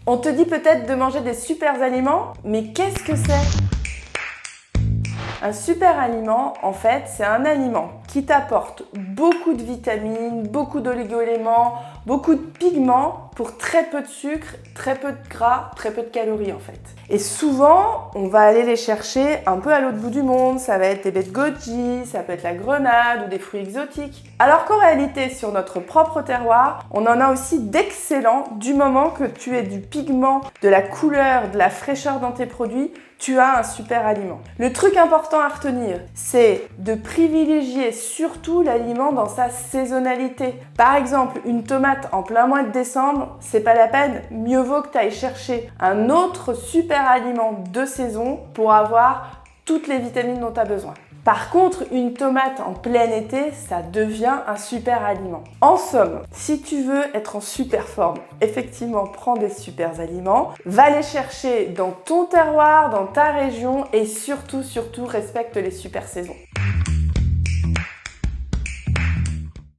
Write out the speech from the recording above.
On te dit peut-être de manger des super aliments, mais qu'est-ce que c'est ? Un super aliment, en fait, c'est un aliment qui t'apporte beaucoup de vitamines, beaucoup d'oligo-éléments, beaucoup de pigments pour très peu de sucre, très peu de gras, très peu de calories en fait. Et souvent, on va aller les chercher un peu à l'autre bout du monde, ça va être des baies de goji, ça peut être la grenade ou des fruits exotiques. Alors qu'en réalité, sur notre propre terroir, on en a aussi d'excellents du moment que tu aies du pigment, de la couleur, de la fraîcheur dans tes produits, tu as un super aliment. Le truc important à retenir, c'est de privilégier surtout l'aliment dans sa saisonnalité. Par exemple, une tomate en plein mois de décembre, c'est pas la peine. Mieux vaut que tu ailles chercher un autre super aliment de saison pour avoir toutes les vitamines dont tu as besoin. Par contre, une tomate en plein été, ça devient un super aliment. En somme, si tu veux être en super forme, effectivement, prends des super aliments, va les chercher dans ton terroir, dans ta région et surtout, respecte les super saisons.